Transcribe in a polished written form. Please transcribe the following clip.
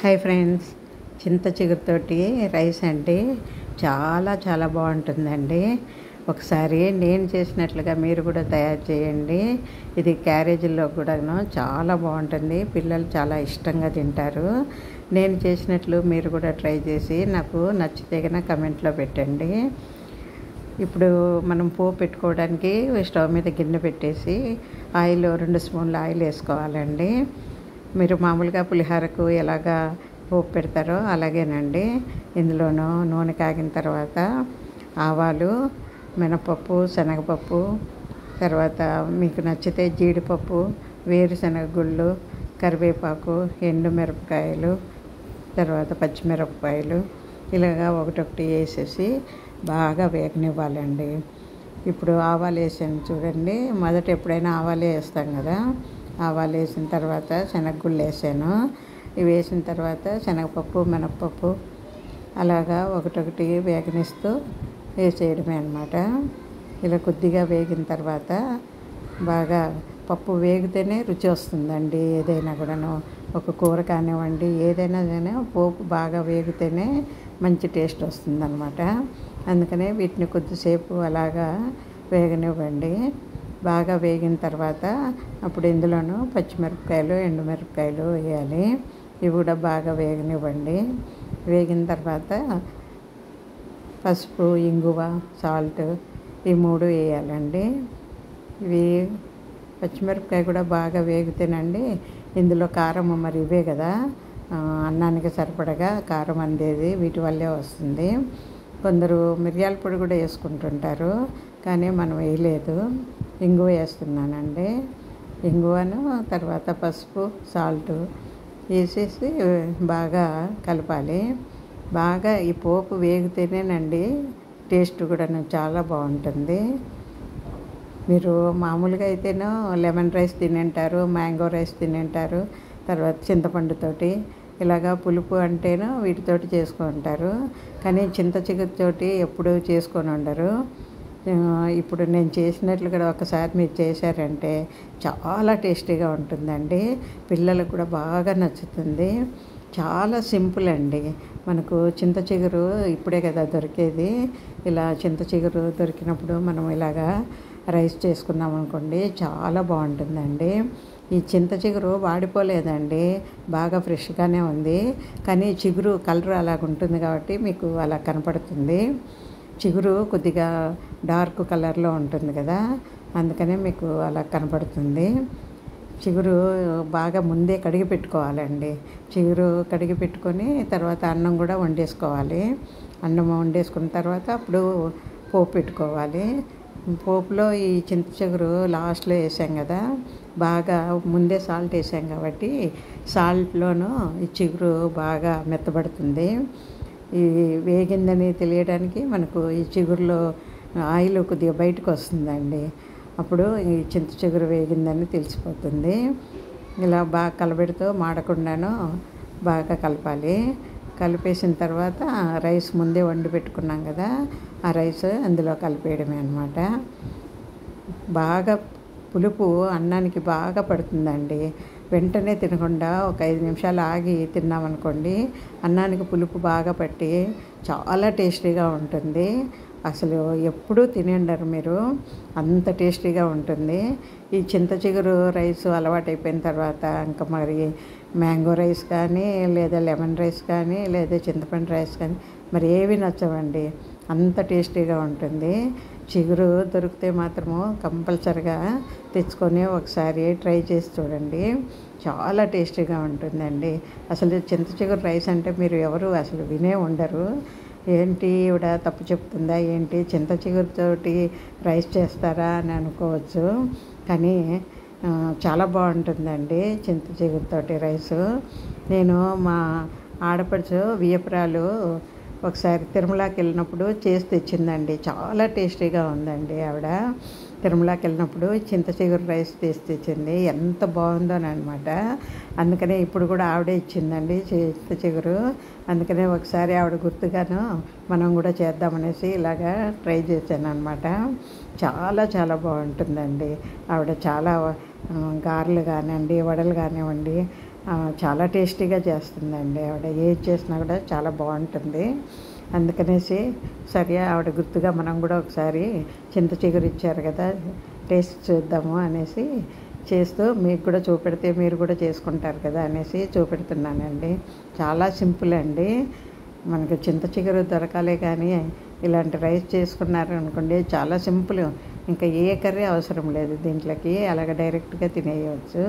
Hi friends, చింత చిగురుతోటి rice అంటే చాలా చాలా బాగుంటుందండి. ఒకసారి నేను చేసినట్లుగా మీరు కూడా తయారు చేయండి. ఇది క్యారేజీల్లో కూడాను చాలా బాగుంటుంది. పిల్లలు చాలా ఇష్టంగా తింటారు. నేను చేసినట్లు మీరు కూడా ట్రై చేసి నాకు నచ్చితే కనుక కమెంట్లో పెట్టండి. ఇప్పుడు మనం పోపు పెట్టుకోవడానికి స్టవ్ మీద గిన్నె పెట్టేసి ఆయిల్ 2 స్పూన్ల ఆయిల్ వేసుకోవాలండి. మీరు మామూలుగా పులిహోరకు ఎలాగా పోపు పెడతారో అలాగేనండి. ఇందులోనూ నూనె కాగిన తర్వాత ఆవాలు, మినపప్పు, శనగపప్పు, తర్వాత మీకు నచ్చితే జీడిపప్పు, వేరుశనగ గుళ్ళు, కరివేపాకు, ఎండుమిరపకాయలు, తర్వాత పచ్చిమిరపకాయలు ఇలాగా ఒకటొకటి వేసేసి బాగా వేగనివ్వాలండి. ఇప్పుడు ఆవాలు వేసాను చూడండి. మొదట ఎప్పుడైనా ఆవాలే వేస్తాం కదా. ఆవాలు వేసిన తర్వాత శనగగుళ్ళు వేసాను. ఇవి వేసిన తర్వాత శనగపప్పు, మినపప్పు అలాగా ఒకటొకటి వేగనిస్తూ వేసేయడమే అన్నమాట. ఇలా కొద్దిగా వేగిన తర్వాత బాగా పప్పు వేగితేనే రుచి వస్తుందండి. ఏదైనా కూడాను ఒక కూర కానివ్వండి, ఏదైనా కానీ పోపు బాగా వేగితేనే మంచి టేస్ట్ వస్తుందన్నమాట. అందుకనే వీటిని కొద్దిసేపు అలాగా వేగనివ్వండి. బాగా వేగిన తర్వాత అప్పుడు ఇందులోనూ పచ్చిమిరపకాయలు, ఎండుమిరపకాయలు వేయాలి. ఇవి కూడా బాగా వేగనివ్వండి. వేగిన తర్వాత పసుపు, ఇంగువ, సాల్ట్ ఈ 3 వేయాలండి. ఇవి పచ్చిమిరపకాయ కూడా బాగా వేగితేనండి ఇందులో కారం మరి ఇవే కదా అన్నానికి సరిపడగా కారం అందేది వీటి వల్లే వస్తుంది. కొందరు మిరియాల పొడి కూడా వేసుకుంటుంటారు, కానీ మనం వేయలేదు. ఇంగువ వేస్తున్నానండి. ఇంగువను తర్వాత పసుపు, సాల్ట్ వేసేసి బాగా కలపాలి. బాగా ఈ పోపు వేగితేనేనండి టేస్ట్ కూడా చాలా బాగుంటుంది. మీరు మామూలుగా అయితేనో లెమన్ రైస్ తినంటారు, మ్యాంగో రైస్ తినంటారు, తర్వాత చింతపండుతోటి ఇలాగా పులుపు అంటేనో వీటితోటి చేసుకుంటారు, కానీ చింత చిగురుతోటి ఎప్పుడూ చేసుకొని ఉండరు. ఇప్పుడు నేను చేసినట్లు కూడా ఒకసారి మీరు చేశారంటే చాలా టేస్టీగా ఉంటుందండి. పిల్లలకు కూడా బాగా నచ్చుతుంది. చాలా సింపుల్ అండి. మనకు చింత చిగురు ఇప్పుడే కదా దొరికేది. ఇలా చింత చిగురు దొరికినప్పుడు మనం ఇలాగా రైస్ చేసుకున్నాం అనుకోండి, చాలా బాగుంటుందండి. ఈ చింత చిగురు వాడిపోలేదండి, బాగా ఫ్రెష్గానే ఉంది. కానీ చిగురు కలర్ అలాగ ఉంటుంది కాబట్టి మీకు అలా కనపడుతుంది. చిగురు కొద్దిగా డార్క్ కలర్లో ఉంటుంది కదా, అందుకనే మీకు అలా కనపడుతుంది. చిగురు బాగా ముందే కడిగి పెట్టుకోవాలండి. చిగురు కడిగి పెట్టుకొని తర్వాత అన్నం కూడా వండేసుకోవాలి. అన్నం వండేసుకున్న తర్వాత అప్పుడు పోపు పెట్టుకోవాలి. పోపులో ఈ చింత చిగురు లాస్ట్లో వేసాం కదా, బాగా ముందే సాల్ట్ వేసాం కాబట్టి సాల్ట్లోనూ ఈ చిగురు బాగా మెత్తబడుతుంది. ఈ వేగిందని తెలియడానికి మనకు ఈ చిగురులో ఆయిల్ కొద్దిగా బయటకు వస్తుందండి. అప్పుడు ఈ చింత చిగురు వేగిందని తెలిసిపోతుంది. ఇలా బాగా కలబెడుతూ మాడకుండాను బాగా కలపాలి. కలిపేసిన తర్వాత రైస్ ముందే వండి పెట్టుకున్నాం కదా, ఆ రైస్ అందులో కలిపేయడమే అన్నమాట. బాగా పులుపు అన్నానికి బాగా పడుతుందండి. వెంటనే తినకుండా ఒక 5 నిమిషాలు ఆగి తిన్నామనుకోండి, అన్నానికి పులుపు బాగా పట్టి చాలా టేస్టీగా ఉంటుంది. అసలు ఎప్పుడూ తినేండరు మీరు, అంత టేస్టీగా ఉంటుంది. ఈ చింత చిగురు రైస్ అలవాటైపోయిన తర్వాత ఇంకా మరి మ్యాంగో రైస్ కానీ, లేదా లెమన్ రైస్ కానీ, లేదా చింతపండు రైస్ కానీ మరి ఏవి నచ్చవండి, అంత టేస్టీగా ఉంటుంది. చిగురు దొరికితే మాత్రము కంపల్సరిగా తెచ్చుకొని ఒకసారి ట్రై చేసి చూడండి, చాలా టేస్టీగా ఉంటుందండి. అసలు చింత చిగురు రైస్ అంటే మీరు ఎవరు అసలు వినే ఉండరు. ఏంటి ఈవిడ తప్పు చెప్తుందా ఏంటి, చింత చిగురుతోటి రైస్ చేస్తారా అని అనుకోవచ్చు, కానీ చాలా బాగుంటుందండి చింత చిగురుతోటి రైసు. నేను మా ఆడపడుచు వియపురాలు ఒకసారి తిరుమలకి వెళ్ళినప్పుడు చేసి తెచ్చిందండి. చాలా టేస్టీగా ఉందండి. ఆవిడ తిరుమలకి వెళ్ళినప్పుడు చింత చిగురు రైస్ చేసి తెచ్చింది. ఎంత బాగుందోనమాట. అందుకనే ఇప్పుడు కూడా ఆవిడే ఇచ్చిందండి చింత చిగురు. అందుకనే ఒకసారి ఆవిడ గుర్తుగాను మనం కూడా చేద్దామనేసి ఇలాగా ట్రై చేశాను అనమాట. చాలా చాలా బాగుంటుందండి. ఆవిడ చాలా గారెలు కానివ్వండి, వడలు కానివ్వండి చాలా టేస్టీగా చేస్తుందండి ఆవిడ. ఏది చేసినా కూడా చాలా బాగుంటుంది. అందుకనేసి సరే ఆవిడ గుర్తుగా మనం కూడా ఒకసారి చింత చిగురు ఇచ్చారు కదా, టేస్ట్ చూద్దాము అనేసి చేస్తూ మీకు కూడా చూపెడితే మీరు కూడా చేసుకుంటారు కదా అనేసి చూపెడుతున్నానండి. చాలా సింపుల్ అండి. మనకు చింత చిగురు దొరకాలే కానీ ఇలాంటి రైస్ చేసుకున్నారు అనుకోండి, చాలా సింపుల్. ఇంకా ఏ కర్రీ అవసరం లేదు దీంట్లోకి, అలాగ డైరెక్ట్గా తినేయవచ్చు.